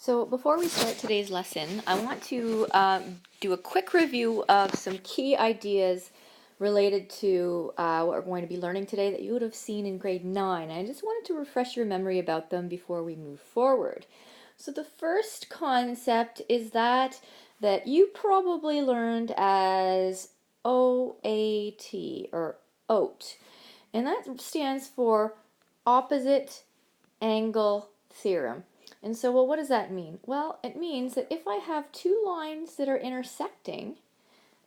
So before we start today's lesson, I want to do a quick review of some key ideas related to what we're going to be learning today that you would have seen in grade 9. I just wanted to refresh your memory about them before we move forward. So the first concept is that you probably learned as OAT or OAT, and that stands for opposite angle theorem. And so, well, what does that mean? Well, it means that if I have two lines that are intersecting,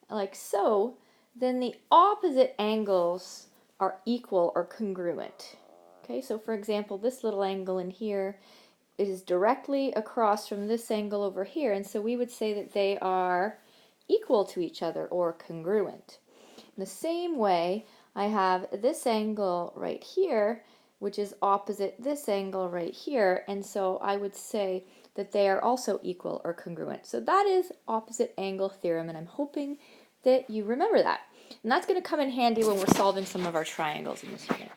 like so, then the opposite angles are equal or congruent. Okay, so for example, this little angle in here is directly across from this angle over here, and so we would say that they are equal to each other or congruent. In the same way, I have this angle right here, which is opposite this angle right here, and so I would say that they are also equal or congruent. So that is opposite angle theorem, and I'm hoping that you remember that. And that's going to come in handy when we're solving some of our triangles in this unit.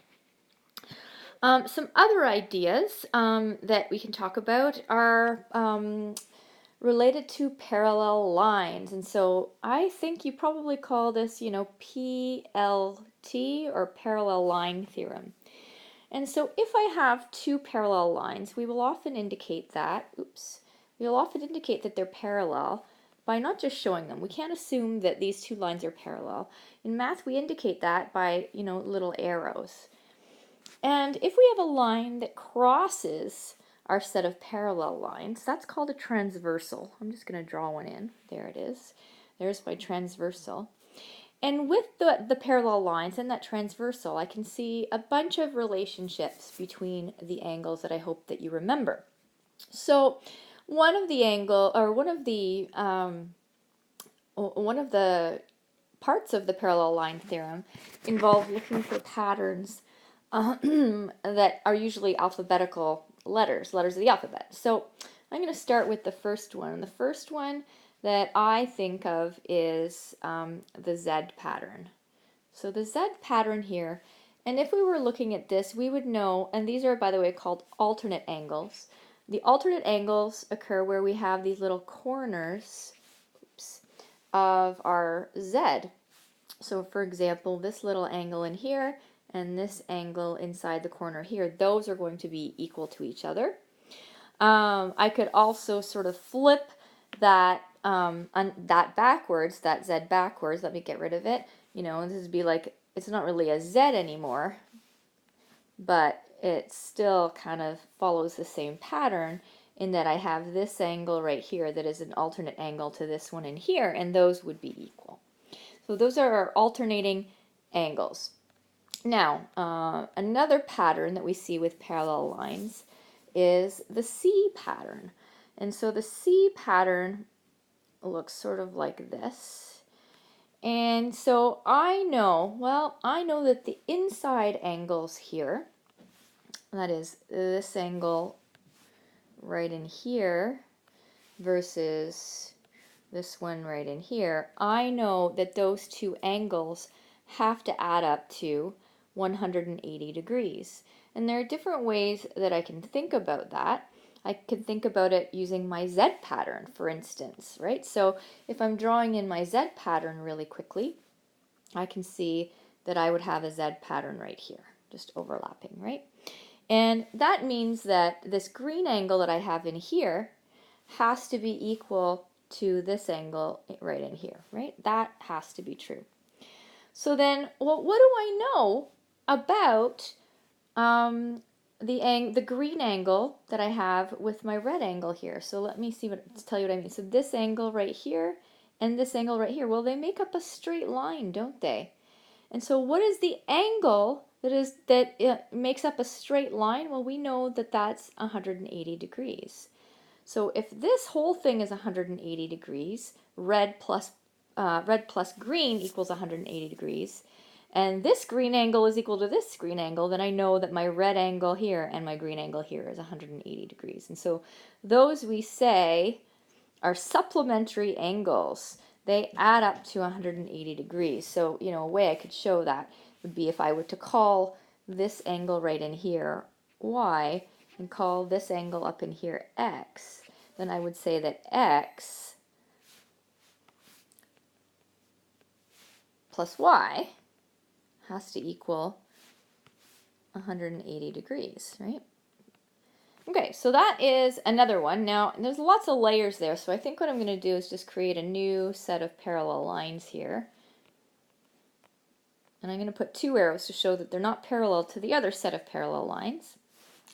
Some other ideas that we can talk about are related to parallel lines. And so I think you probably call this, PLT or parallel line theorem. And so if I have two parallel lines, we will often indicate that, they're parallel by not just showing them. We can't assume that these two lines are parallel. In math, we indicate that by, little arrows. And if we have a line that crosses our set of parallel lines, that's called a transversal. I'm just going to draw one in. There it is. There's my transversal. And with the parallel lines and that transversal, I can see a bunch of relationships between the angles that I hope that you remember. So one of the parts of the parallel line theorem involve looking for patterns that are usually alphabetical letters of the alphabet. So I'm going to start with the first one. The first one that I think of is the Z pattern. So the Z pattern here, and if we were looking at this, we would know, and these are, by the way, called alternate angles. The alternate angles occur where we have these little corners of our Z. So for example, this little angle in here and this angle inside the corner here, those are going to be equal to each other. I could also sort of flip that backwards, that Z backwards. Let me get rid of it. This would be like, it's not really a Z anymore, but it still kind of follows the same pattern in that I have this angle right here that is an alternate angle to this one in here, and those would be equal. So those are our alternating angles. Now, another pattern that we see with parallel lines is the C pattern. And so the C pattern looks sort of like this. And so I know that the inside angles here, that is this angle right in here versus this one right in here, I know that those two angles have to add up to 180 degrees. And there are different ways that I can think about that. I can think about it using my Z pattern, for instance, right? So if I'm drawing in my Z pattern really quickly, I can see that I would have a Z pattern right here, just overlapping, right? And that means that this green angle that I have in here has to be equal to this angle right in here, right? That has to be true. So then, well, what do I know about the green angle that I have with my red angle here? So let me tell you what I mean. So this angle right here and this angle right here, well, they make up a straight line, don't they? And so what is the angle that makes up a straight line? Well, we know that that's 180 degrees. So if this whole thing is 180 degrees, red plus green equals 180 degrees, and this green angle is equal to this green angle, then I know that my red angle here and my green angle here is 180 degrees. And so those, we say, are supplementary angles. They add up to 180 degrees. So, a way I could show that would be if I were to call this angle right in here Y and call this angle up in here X, then I would say that x plus y has to equal 180 degrees, right? Okay, so that is another one. Now, there's lots of layers there, so I think what I'm going to do is just create a new set of parallel lines here. And I'm going to put 2 arrows to show that they're not parallel to the other set of parallel lines.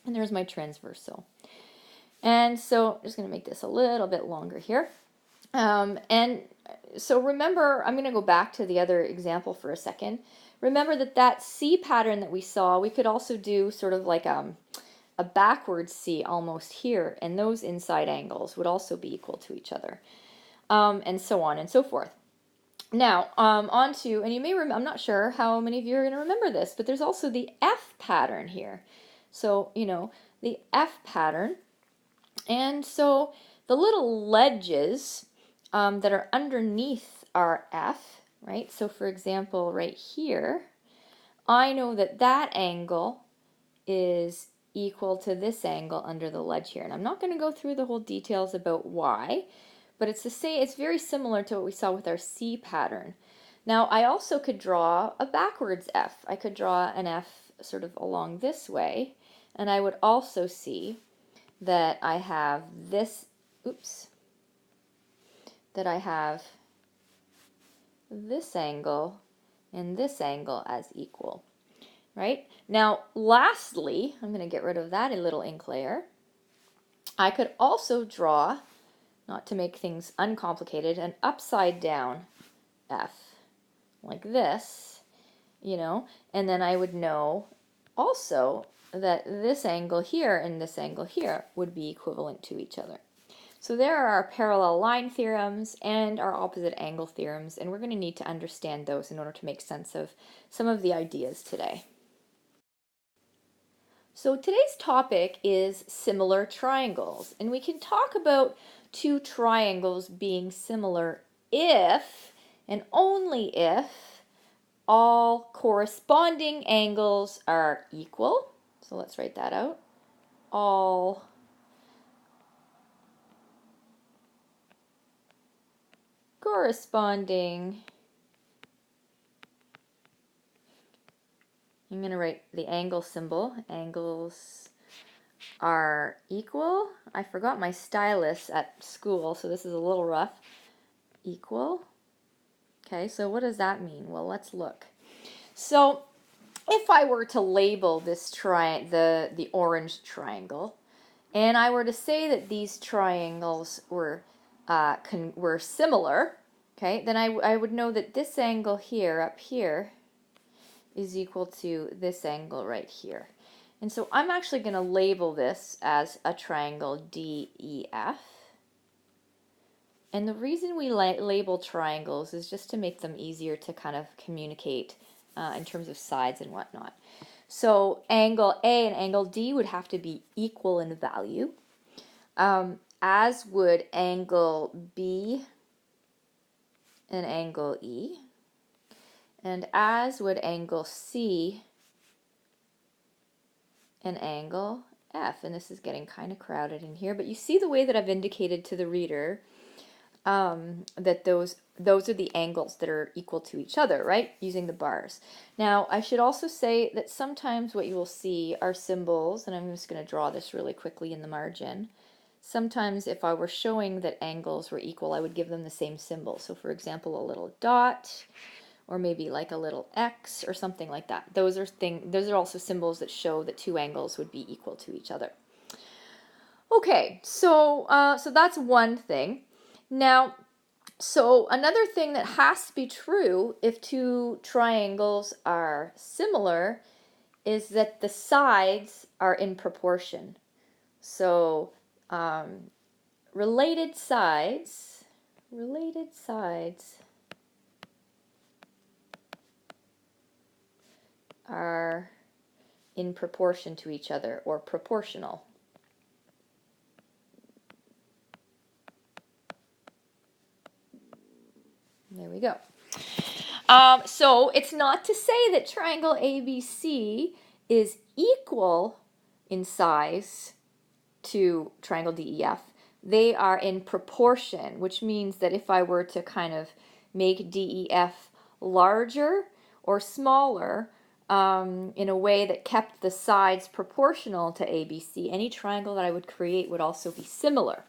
And there's my transversal. And so I'm just going to make this a little bit longer here. And so remember, I'm going to go back to the other example for a second. Remember that C pattern that we saw, we could also do sort of like a backwards C almost here, and those inside angles would also be equal to each other, and so on and so forth. Now, on to, and you may remember, I'm not sure how many of you are going to remember this, but there's also the F pattern here. So, you know, the F pattern, and so the little ledges that are underneath our F, right? So for example, right here, I know that that angle is equal to this angle under the ledge here. And I'm not going to go through the whole details about why, but it's the same, it's very similar to what we saw with our C pattern. Now, I also could draw a backwards F. I could draw an F sort of along this way, and I would also see that I have this, that I have this angle and this angle as equal, right? Now, lastly, I'm going to get rid of that little ink layer. I could also draw, not to make things uncomplicated, an upside down F, like this, you know, and then I would know also that this angle here and this angle here would be equivalent to each other. So there are our parallel line theorems and our opposite angle theorems, and we're going to need to understand those in order to make sense of some of the ideas today. So today's topic is similar triangles, and we can talk about 2 triangles being similar if and only if all corresponding angles are equal. So let's write that out. All corresponding, I'm going to write the angle symbol. Angles are equal. I forgot my stylus at school, so this is a little rough. Equal. Okay, so what does that mean? Well, let's look. So if I were to label this the orange triangle, and I were to say that these triangles were similar, okay, then I would know that this angle here, up here, is equal to this angle right here. And so I'm actually going to label this as a triangle DEF. And the reason we label triangles is just to make them easier to kind of communicate in terms of sides and whatnot. So angle A and angle D would have to be equal in value, as would angle B and angle E, and as would angle C and angle F. And this is getting kind of crowded in here, but you see the way that I've indicated to the reader that those are the angles that are equal to each other, right? Using the bars. Now, I should also say that sometimes what you will see are symbols, and I'm just going to draw this really quickly in the margin. Sometimes if I were showing that angles were equal, I would give them the same symbol. So for example, a little dot, or maybe like a little X or something like that. Those are also symbols that show that 2 angles would be equal to each other. Okay, so so that's one thing. Now, so another thing that has to be true if 2 triangles are similar is that the sides are in proportion. So related sides are in proportion to each other, or proportional. There we go. So it's not to say that triangle ABC is equal in size to triangle DEF, they are in proportion, which means that if I were to kind of make DEF larger or smaller in a way that kept the sides proportional to ABC, any triangle that I would create would also be similar.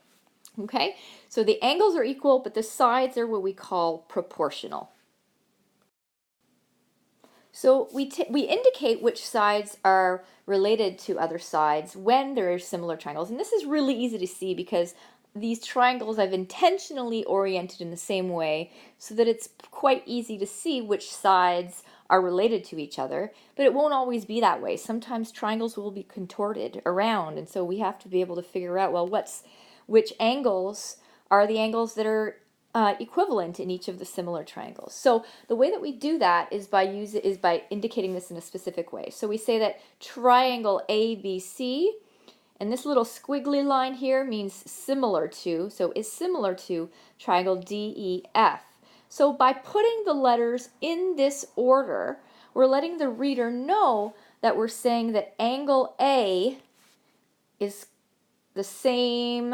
Okay, so the angles are equal, but the sides are what we call proportional. So we indicate which sides are related to other sides when there are similar triangles. And this is really easy to see because these triangles I've intentionally oriented in the same way so that it's quite easy to see which sides are related to each other, but it won't always be that way. Sometimes triangles will be contorted around, and so we have to be able to figure out, well, which angles are the angles that are equivalent in each of the similar triangles. So the way that we do that is by indicating this in a specific way. So we say that triangle ABC, and this little squiggly line here means similar to, so is similar to triangle DEF. So by putting the letters in this order, we're letting the reader know that we're saying that angle A is the same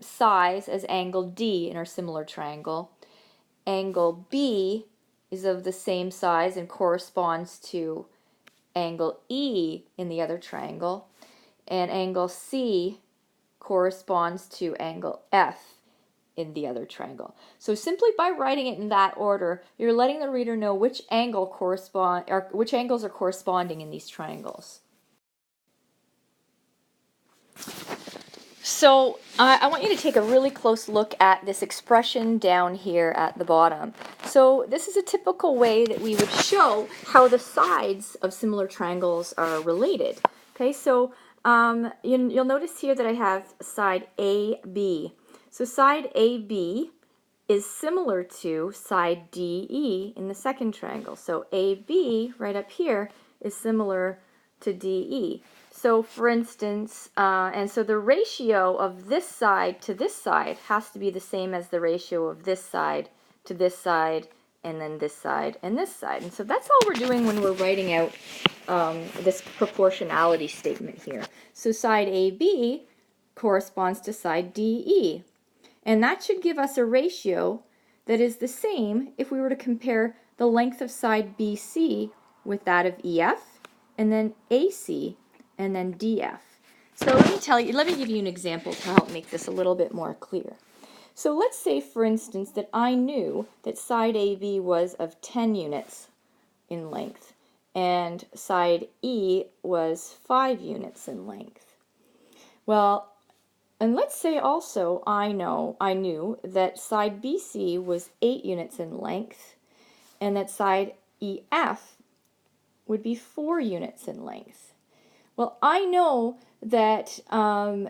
size as angle D in our similar triangle. Angle B is of the same size and corresponds to angle E in the other triangle. And angle C corresponds to angle F in the other triangle. So simply by writing it in that order, you're letting the reader know which angles are corresponding in these triangles. So I want you to take a really close look at this expression down here at the bottom. So this is a typical way that we would show how the sides of similar triangles are related. Okay, so you'll notice here that I have side AB. So side AB is similar to side DE in the second triangle. So AB right up here is similar to DE. So for instance, and so the ratio of this side to this side has to be the same as the ratio of this side to this side, and then this side and this side. And so that's all we're doing when we're writing out this proportionality statement here. So side AB corresponds to side DE. And that should give us a ratio that is the same if we were to compare the length of side BC with that of EF, and then AC, and then DF. So let me give you an example to help make this a little bit more clear. So let's say, for instance, that I knew that side AB was of 10 units in length, and side E was 5 units in length. Well, and let's say also I knew that side BC was 8 units in length, and that side EF would be 4 units in length. Well, I know that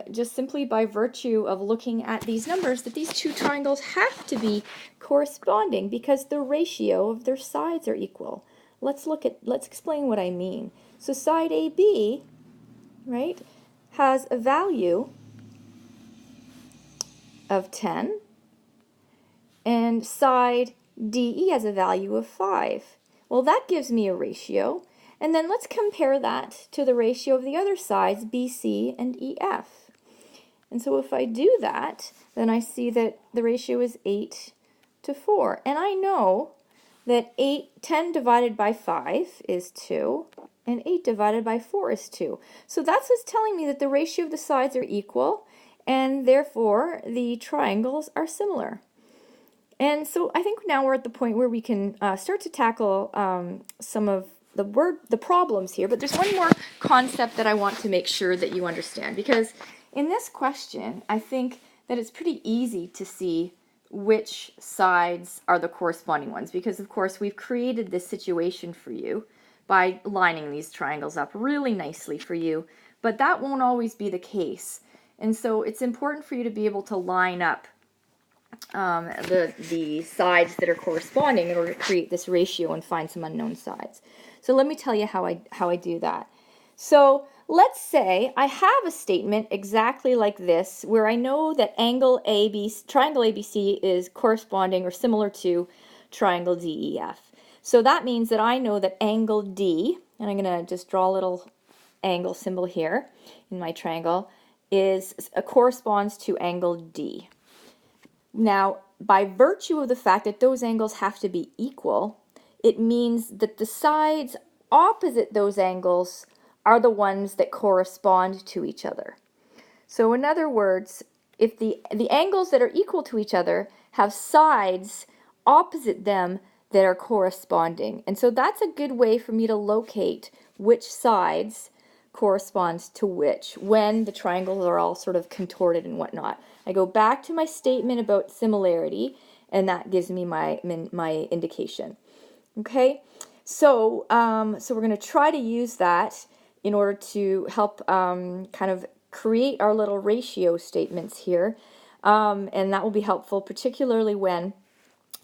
just simply by virtue of looking at these numbers, that these two triangles have to be corresponding because the ratio of their sides are equal. Let's explain what I mean. So side AB, right, has a value of 10, and side DE has a value of 5. Well, that gives me a ratio, and then let's compare that to the ratio of the other sides, BC and EF. And so if I do that, then I see that the ratio is 8 to 4, and I know that 10 divided by 5 is 2, and 8 divided by 4 is 2. So that's what's telling me that the ratio of the sides are equal, and therefore the triangles are similar. And so I think now we're at the point where we can start to tackle some of the problems here, but there's one more concept that I want to make sure that you understand, because in this question I think that it's pretty easy to see which sides are the corresponding ones, because of course we've created this situation for you by lining these triangles up really nicely for you, but that won't always be the case. And so it's important for you to be able to line up the sides that are corresponding in order to create this ratio and find some unknown sides. So let me tell you how I do that. So let's say I have a statement exactly like this, where I know that triangle ABC is corresponding or similar to triangle DEF. So that means that I know that angle D, and I'm going to just draw a little angle symbol here in my triangle, corresponds to angle D. Now, by virtue of the fact that those angles have to be equal, it means that the sides opposite those angles are the ones that correspond to each other. So in other words, if the angles that are equal to each other have sides opposite them that are corresponding. And so that's a good way for me to locate which sides corresponds to which when the triangles are all sort of contorted and whatnot. I go back to my statement about similarity, and that gives me my indication. Okay, so we're going to try to use that in order to help kind of create our little ratio statements here, and that will be helpful, particularly when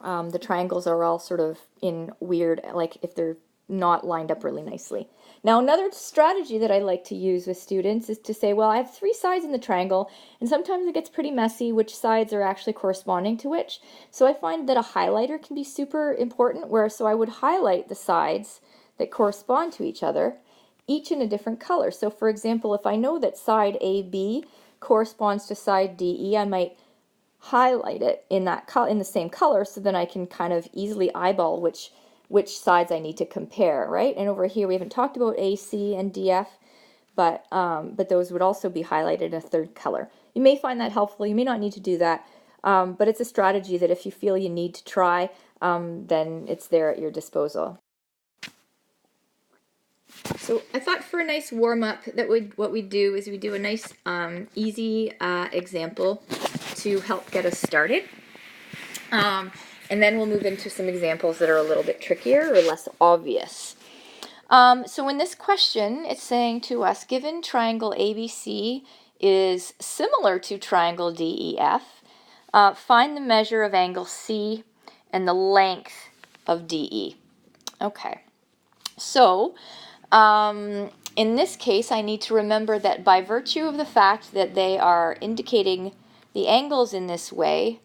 the triangles are all sort of in weird, like if they're not lined up really nicely. Now, another strategy that I like to use with students is to say, well, I have 3 sides in the triangle, and sometimes it gets pretty messy which sides are actually corresponding to which. So I find that a highlighter can be super important, so I would highlight the sides that correspond to each other, each in a different color. So for example, if I know that side AB corresponds to side DE, I might highlight it in the same color, so then I can kind of easily eyeball which sides I need to compare, right? And over here we haven't talked about AC and DF, but those would also be highlighted in a third color. You may find that helpful. You may not need to do that, but it's a strategy that if you feel you need to try, then it's there at your disposal. So I thought for a nice warm-up that what we do is we do a nice easy example to help get us started. And then we'll move into some examples that are a little bit trickier or less obvious. So in this question, it's saying to us, given triangle ABC is similar to triangle DEF, find the measure of angle C and the length of DE. Okay, so in this case, I need to remember that by virtue of the fact that they are indicating the angles in this way,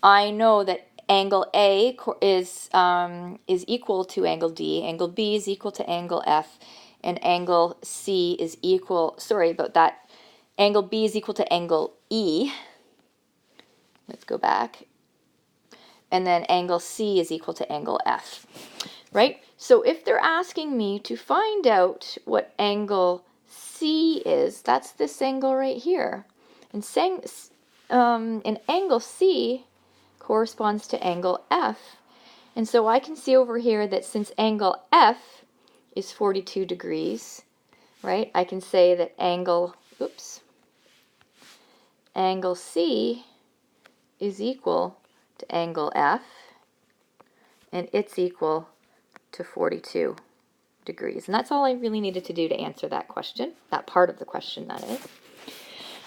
I know that angle A is equal to angle D, angle B is equal to angle F, and angle C is equal, sorry about that, angle B is equal to angle E. Let's go back. And then angle C is equal to angle F, right? So if they're asking me to find out what angle C is, that's this angle right here. And angle C corresponds to angle F. And so I can see over here that since angle F is 42 degrees, right, I can say that angle C is equal to angle F, and it's equal to 42 degrees. And that's all I really needed to do to answer that question, that part of the question, that is.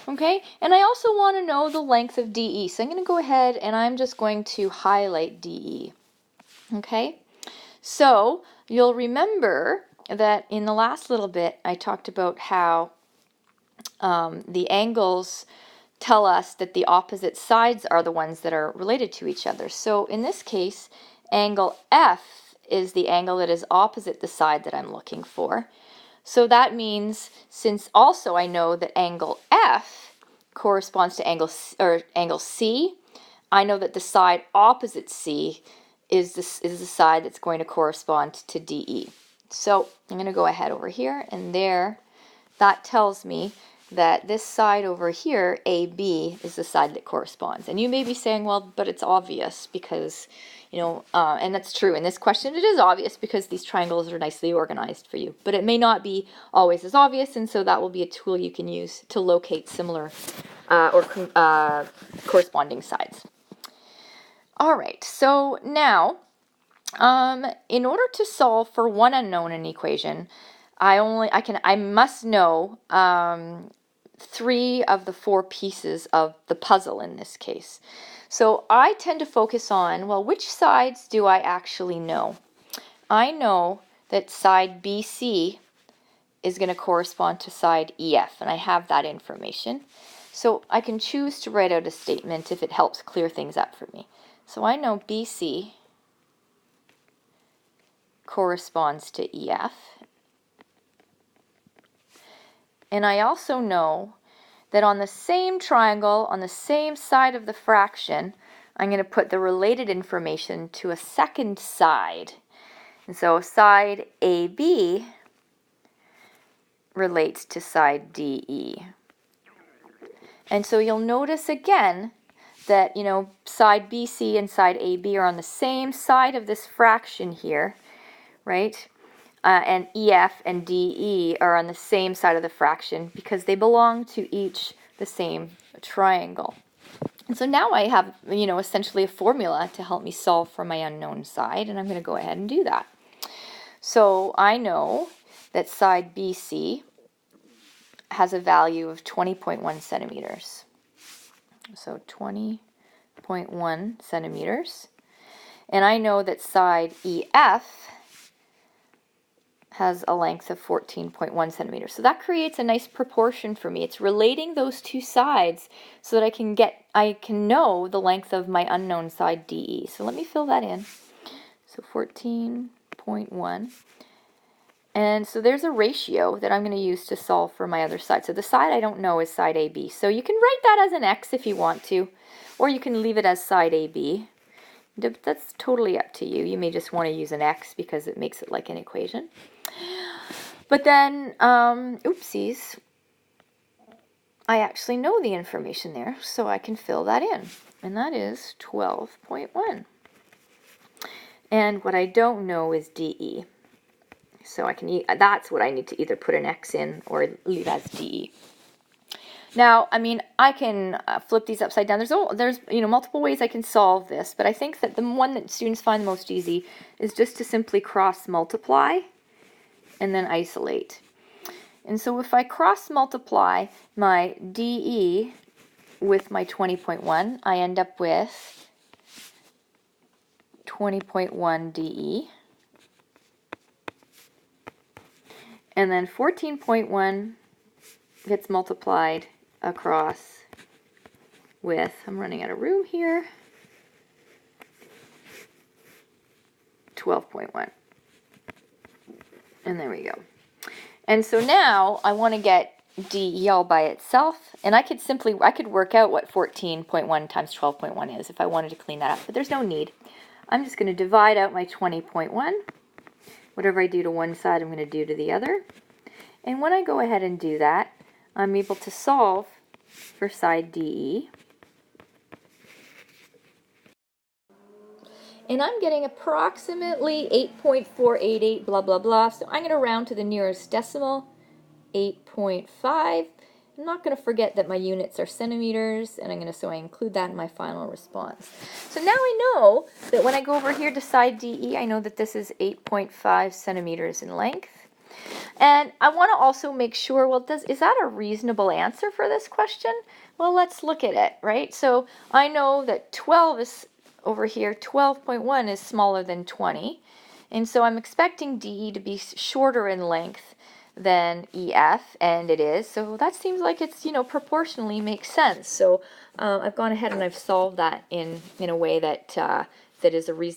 Okay, and I also want to know the length of DE. So I'm going to go ahead and I'm just going to highlight DE. Okay, so you'll remember that in the last little bit I talked about how the angles tell us that the opposite sides are the ones that are related to each other. So in this case, angle F is the angle that is opposite the side that I'm looking for. So that means, since also I know that angle F corresponds to angle C, I know that the side opposite C is the side that's going to correspond to DE. So I'm going to go ahead over here, and there, that tells me that this side over here, AB, is the side that corresponds. And you may be saying, well, but it's obvious because, and that's true. In this question, it is obvious because these triangles are nicely organized for you. But it may not be always as obvious, and so that will be a tool you can use to locate similar or corresponding sides. All right, so now, in order to solve for one unknown in an equation, I must know 3 of the 4 pieces of the puzzle in this case. So I tend to focus on, well, which sides do I actually know? I know that side BC is going to correspond to side EF, and I have that information. So I can choose to write out a statement if it helps clear things up for me. So I know BC corresponds to EF. And I also know that on the same triangle, on the same side of the fraction, I'm going to put the related information to a second side. And so side AB relates to side DE. And so you'll notice again that, side BC and side AB are on the same side of this fraction here, right? And EF and DE are on the same side of the fraction because they belong to each the same triangle. And so now I have, essentially a formula to help me solve for my unknown side, and I'm going to go ahead and do that. So I know that side BC has a value of 20.1 centimeters. So 20.1 centimeters. And I know that side EF has a length of 14.1 centimeters. So that creates a nice proportion for me. It's relating those two sides so that I can know the length of my unknown side DE. So let me fill that in. So 14.1. And so there's a ratio that I'm going to use to solve for my other side. So the side I don't know is side AB. So you can write that as an X if you want to, or you can leave it as side AB. That's totally up to you. You may just want to use an X because it makes it like an equation. But then, oopsies, I actually know the information there, so I can fill that in. And that is 12.1. And what I don't know is DE. So that's what I need to either put an X in or leave as DE. Now, I can flip these upside down. There's multiple ways I can solve this, but I think that the one that students find the most easy is just to simply cross multiply and then isolate. And so if I cross multiply my DE with my 20.1, I end up with 20.1 DE. And then 14.1 gets multiplied across with, I'm running out of room here, 12.1. And there we go. And so now I want to get DE all by itself, and I could work out what 14.1 times 12.1 is if I wanted to clean that up, but there's no need. I'm just going to divide out my 20.1. Whatever I do to one side, I'm going to do to the other. And when I go ahead and do that, I'm able to solve for side DE. And I'm getting approximately 8.488 blah blah blah. So I'm going to round to the nearest decimal, 8.5. I'm not going to forget that my units are centimeters, and I include that in my final response. So now I know that when I go over here to side DE, I know that this is 8.5 centimeters in length. And I want to also make sure, is that a reasonable answer for this question? Well, let's look at it, right? So I know that 12 is over here, 12.1 is smaller than 20. And so I'm expecting DE to be shorter in length than EF, and it is. So that seems like it's, proportionally makes sense. So I've gone ahead and I've solved that in a way that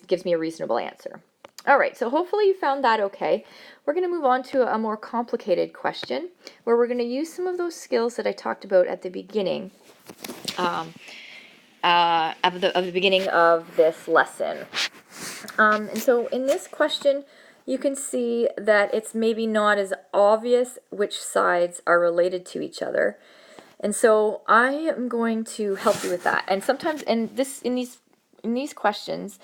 gives me a reasonable answer. All right, so hopefully you found that okay. We're going to move on to a more complicated question where we're going to use some of those skills that I talked about at the beginning of the beginning of this lesson. And so in this question, you can see that it's maybe not as obvious which sides are related to each other. And so I am going to help you with that. And sometimes in these questions,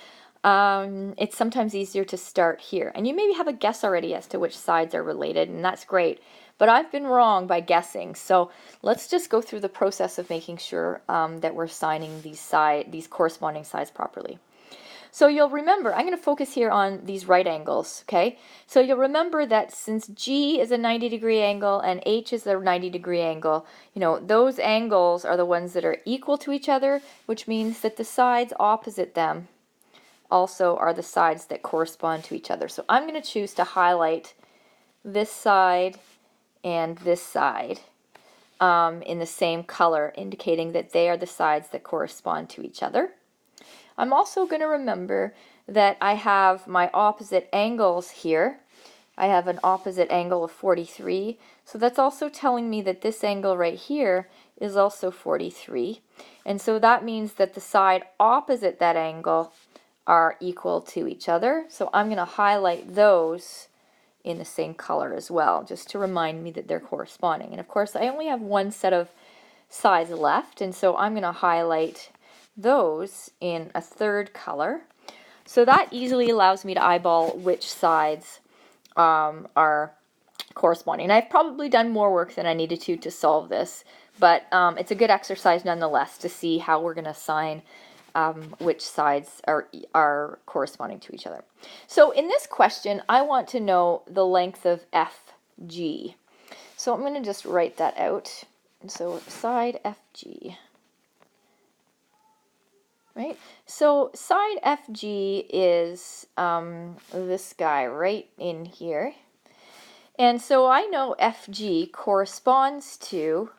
it's sometimes easier to start here. And you maybe have a guess already as to which sides are related, and that's great. But I've been wrong by guessing. So let's just go through the process of making sure that we're assigning these corresponding sides properly. So you'll remember, I'm going to focus here on these right angles, okay? So you'll remember that since G is a 90-degree angle and H is a 90-degree angle, those angles are the ones that are equal to each other, which means that the sides opposite them also are the sides that correspond to each other. So I'm going to choose to highlight this side and this side in the same color, indicating that they are the sides that correspond to each other. I'm also going to remember that I have my opposite angles here. I have an opposite angle of 43, so that's also telling me that this angle right here is also 43. And so that means that the side opposite that angle are equal to each other. So I'm going to highlight those in the same color as well, just to remind me that they're corresponding. And of course, I only have one set of sides left, and so I'm going to highlight those in a third color. So that easily allows me to eyeball which sides are corresponding. And I've probably done more work than I needed to solve this, but it's a good exercise nonetheless to see how we're going to assign which sides are corresponding to each other. So in this question, I want to know the length of FG. So I'm going to just write that out. So side FG. Right? So side FG is this guy right in here. And so I know FG corresponds to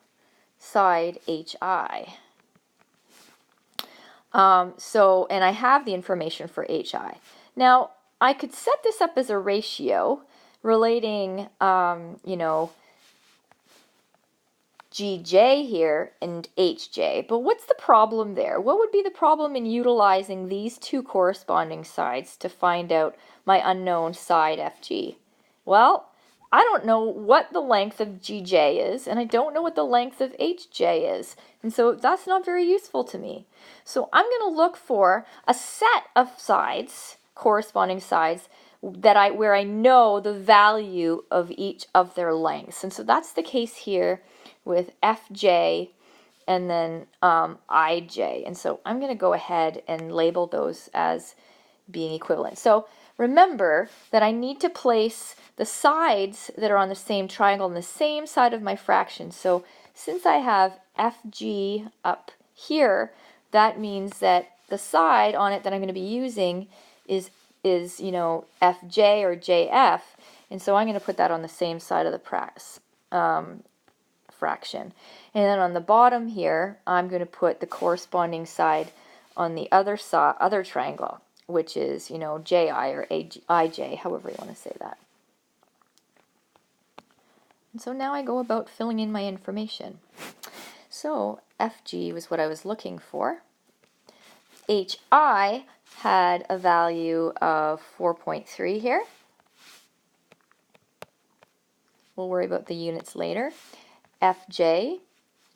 side HI. And I have the information for HI. Now, I could set this up as a ratio relating, GJ here and HJ. But what's the problem there? What would be the problem in utilizing these two corresponding sides to find out my unknown side FG? Well, I don't know what the length of GJ is, and I don't know what the length of HJ is. And so that's not very useful to me. So I'm going to look for a set of sides, corresponding sides, where I know the value of each of their lengths. And so that's the case here with FJ and then IJ. And so I'm going to go ahead and label those as being equivalent. So remember that I need to place the sides that are on the same triangle on the same side of my fraction. So since I have FG up here, that means that the side on it that I'm going to be using is FJ or JF, and so I'm going to put that on the same side of the fraction. And then on the bottom here, I'm going to put the corresponding side on the other triangle, which is, JI or IJ, however you want to say that. And so now I go about filling in my information. So FG was what I was looking for. HI had a value of 4.3 here. We'll worry about the units later. FJ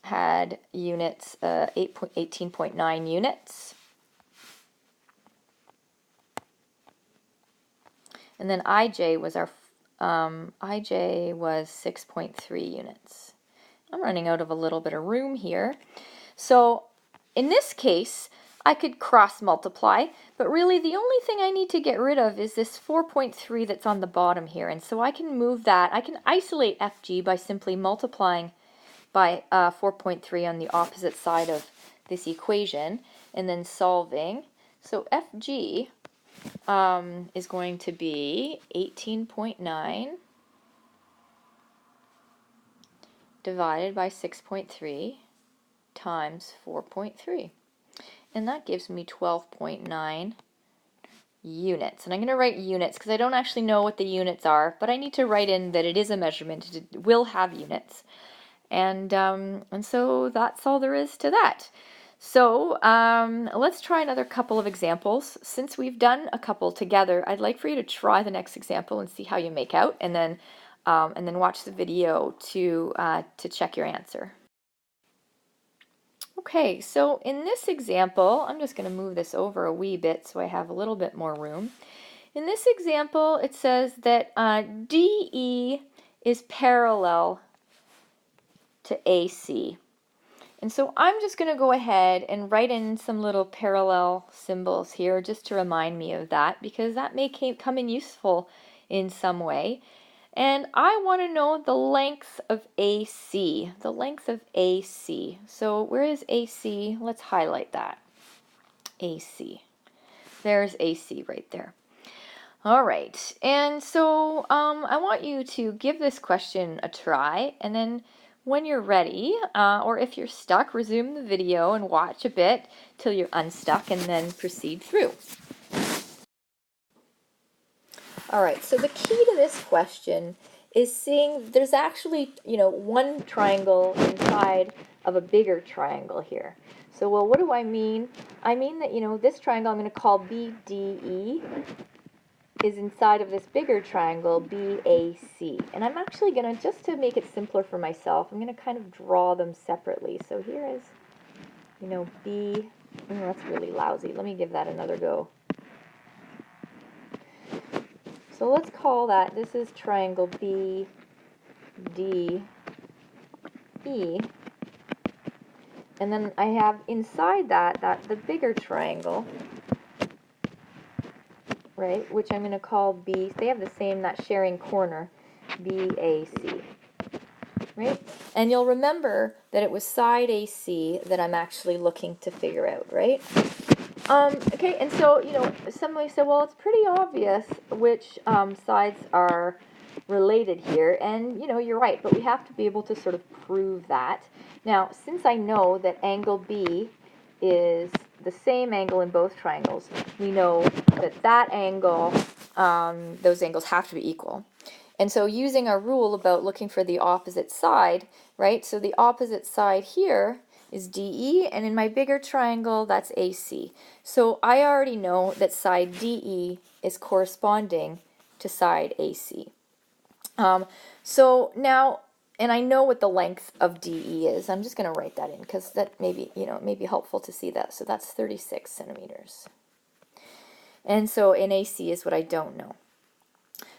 had units, 18.9 units. And then IJ was IJ was 6.3 units. I'm running out of a little bit of room here. So in this case, I could cross multiply, but really the only thing I need to get rid of is this 4.3 that's on the bottom here. And so I can move that. I can isolate FG by simply multiplying by 4.3 on the opposite side of this equation and then solving. So FG is going to be 18.9 divided by 6.3 times 4.3. And that gives me 12.9 units. And I'm going to write units because I don't actually know what the units are, but I need to write in that it is a measurement. It will have units. And so that's all there is to that. So let's try another couple of examples. Since we've done a couple together, I'd like for you to try the next example and see how you make out, and then watch the video to check your answer. Okay, so in this example, I'm just going to move this over a wee bit so I have a little bit more room. In this example, it says that DE is parallel to AC. And so I'm just going to go ahead and write in some little parallel symbols here just to remind me of that, because that may come in useful in some way. And I want to know the length of AC, the length of AC. So where is AC? Let's highlight that. AC. There's AC right there. All right, and so I want you to give this question a try, and then when you're ready, or if you're stuck, resume the video and watch a bit till you're unstuck, and then proceed through. All right, so the key to this question is seeing there's actually, one triangle inside of a bigger triangle here. So, well, what do I mean? I mean that, this triangle I'm going to call BDE is inside of this bigger triangle, BAC. And I'm actually going to, just to make it simpler for myself, I'm going to kind of draw them separately. So here is, B, that's really lousy. Let me give that another go. So let's call that, this is triangle BDE. And then I have inside that the bigger triangle, right, which I'm going to call B. They have the same, that sharing corner, BAC, right? And you'll remember that it was side AC that I'm actually looking to figure out, right? Okay, and so, somebody said, well, it's pretty obvious which sides are related here, and, you're right, but we have to be able to sort of prove that. Now, since I know that angle B is the same angle in both triangles, we know that angle, those angles have to be equal. And so using our rule about looking for the opposite side, right, so the opposite side here is DE, and in my bigger triangle, that's AC. So I already know that side DE is corresponding to side AC. So now, and I know what the length of DE is. I'm just going to write that in because that maybe, it may be helpful to see that. So that's 36 centimeters. And so in AC is what I don't know.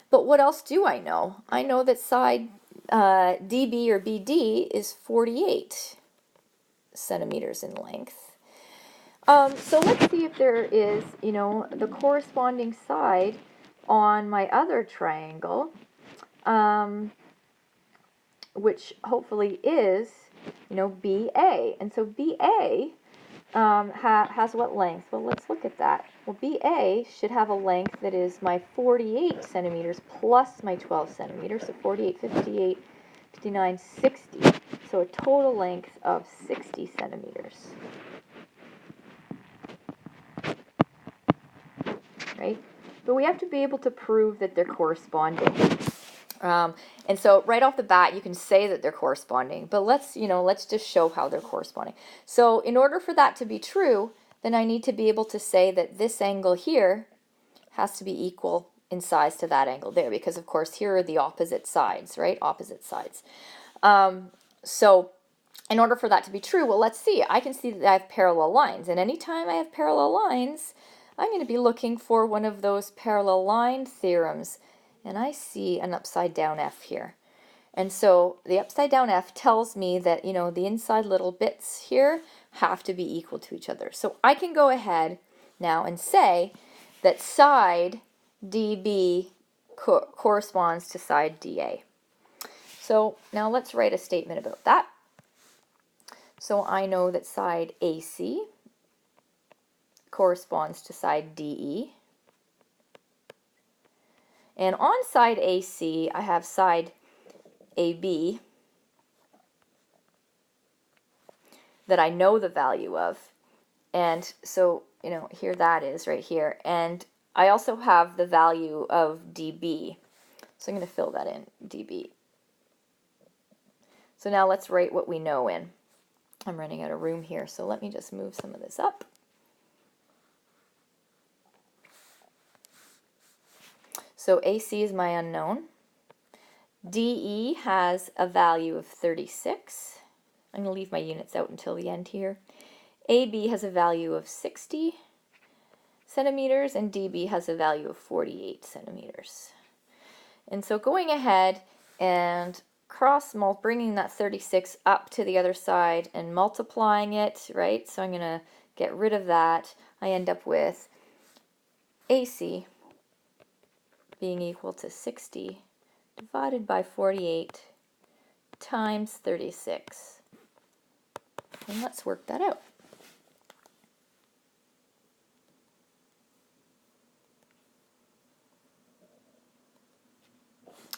But what else do I know? I know that side DB or BD is 48 centimeters in length. So let's see if there is, the corresponding side on my other triangle, which hopefully is, BA. And so BA has what length? Well, let's look at that. Well, BA should have a length that is my 48 centimeters plus my 12 centimeters, so 48, 58, 59, 60. So a total length of 60 centimeters. Right? But we have to be able to prove that they're corresponding. And so right off the bat, you can say that they're corresponding, but let's just show how they're corresponding. So in order for that to be true, then I need to be able to say that this angle here has to be equal in size to that angle there, because of course here are the opposite sides, right? Opposite sides. So in order for that to be true, well, let's see. I can see that I have parallel lines, and anytime I have parallel lines, I'm going to be looking for one of those parallel line theorems. And I see an upside down F here. And so the upside down F tells me that, the inside little bits here have to be equal to each other. So I can go ahead now and say that side DB corresponds to side DA. So now let's write a statement about that. So I know that side AC corresponds to side DE. And on side AC, I have side AB that I know the value of. And so, here that is right here. And I also have the value of dB. So I'm going to fill that in, dB. So now let's write what we know in. I'm running out of room here, so let me just move some of this up. So AC is my unknown. DE has a value of 36. I'm going to leave my units out until the end here. AB has a value of 60 centimeters, and DB has a value of 48 centimeters. And so going ahead and bringing that 36 up to the other side and multiplying it, right? So I'm going to get rid of that. I end up with AC being equal to 60 divided by 48 times 36. And let's work that out.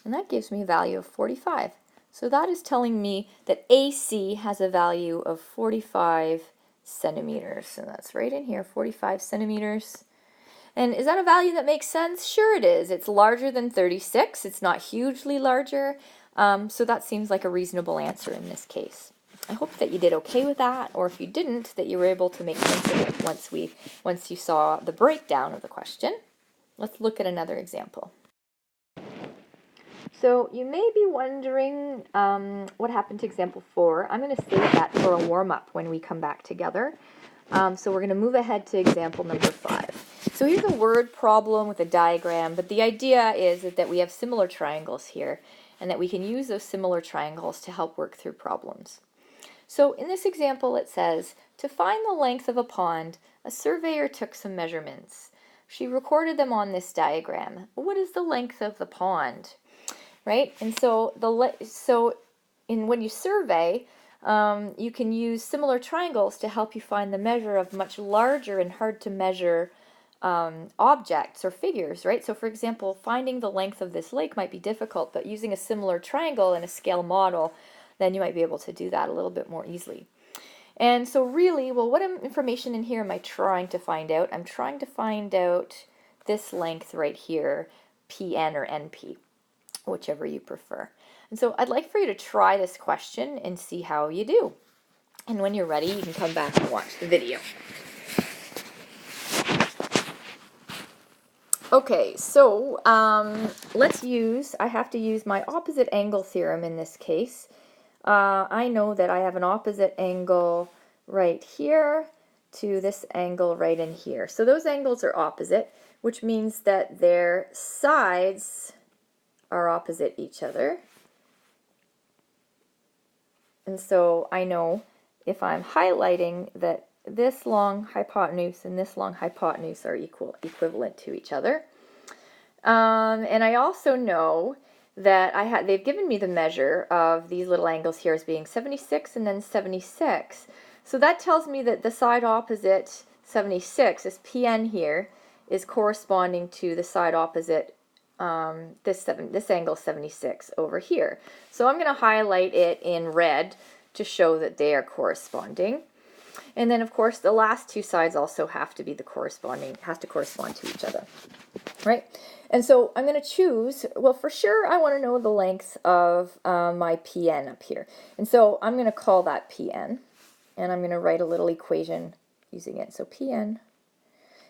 And that gives me a value of 45. So that is telling me that AC has a value of 45 centimeters. And that's right in here, 45 centimeters. And is that a value that makes sense? Sure it is. It's larger than 36. It's not hugely larger. So that seems like a reasonable answer in this case. I hope that you did okay with that, or if you didn't, that you were able to make sense of it once you saw the breakdown of the question. Let's look at another example. So you may be wondering what happened to example 4. I'm going to save that for a warm-up when we come back together. So we're going to move ahead to example number 5. So here's a word problem with a diagram, but the idea is that we have similar triangles here, and that we can use those similar triangles to help work through problems. So in this example it says, to find the length of a pond, a surveyor took some measurements. She recorded them on this diagram. What is the length of the pond? Right? And so when you survey, you can use similar triangles to help you find the measure of much larger and hard to measure objects or figures, right? So for example, finding the length of this lake might be difficult, but using a similar triangle and a scale model, then you might be able to do that a little bit more easily. And so really, well, what information in here am I trying to find out? I'm trying to find out this length right here, PN or NP, whichever you prefer. And so I'd like for you to try this question and see how you do. And when you're ready, you can come back and watch the video. Okay, so I have to use my opposite angle theorem in this case. I know that I have an opposite angle right here to this angle right in here. So those angles are opposite, which means that their sides are opposite each other. And so I know if I'm highlighting that this long hypotenuse and this long hypotenuse are equivalent to each other. And I also know that they've given me the measure of these little angles here as being 76 and then 76. So that tells me that the side opposite 76, this PN here, is corresponding to the side opposite this angle 76 over here. So I'm going to highlight it in red to show that they are corresponding. And then of course the last two sides also have to be correspond to each other, right? And so I'm going to choose, well, for sure I want to know the length of my PN up here. And so I'm going to call that PN, and I'm going to write a little equation using it. So PN,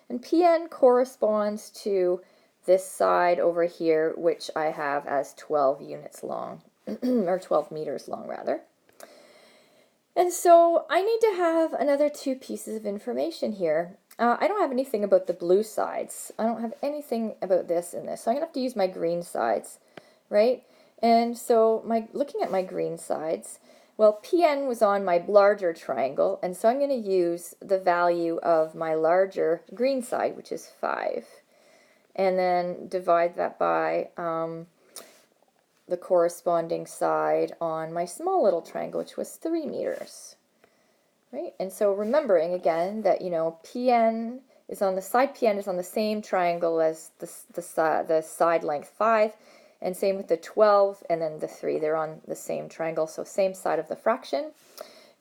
and PN corresponds to this side over here, which I have as 12 units long, or 12 meters long rather. And so I need to have another two pieces of information here. I don't have anything about the blue sides. I don't have anything about this and this. So I'm going to have to use my green sides, right? And so looking at my green sides, well, PN was on my larger triangle, and so I'm going to use the value of my larger green side, which is 5. And then divide that by the corresponding side on my small little triangle, which was 3 meters. Right? And so remembering again that, PN is on the same triangle as the side length 5, and same with the 12 and then the 3. They're on the same triangle, so same side of the fraction.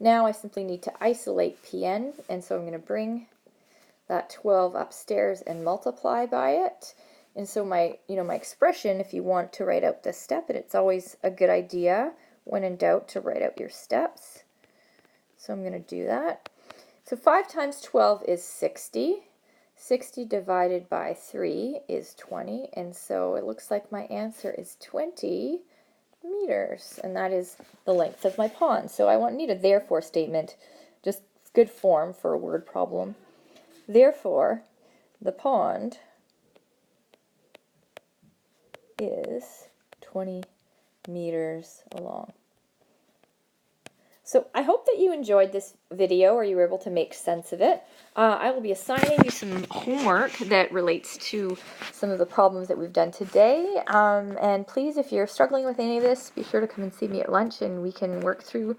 Now I simply need to isolate PN, and so I'm going to bring that 12 upstairs and multiply by it. And so my expression, if you want to write out this step, and it's always a good idea when in doubt to write out your steps. So I'm going to do that. So 5 times 12 is 60. 60 divided by 3 is 20. And so it looks like my answer is 20 meters. And that is the length of my pond. So I need a therefore statement, just good form for a word problem. Therefore, the pond is 20 meters long. So I hope that you enjoyed this video, or you were able to make sense of it. I will be assigning you some homework that relates to some of the problems that we've done today. And please, if you're struggling with any of this, be sure to come and see me at lunch, and we can work through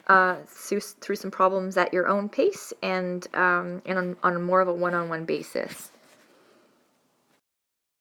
some problems at your own pace and on more of a one-on-one basis.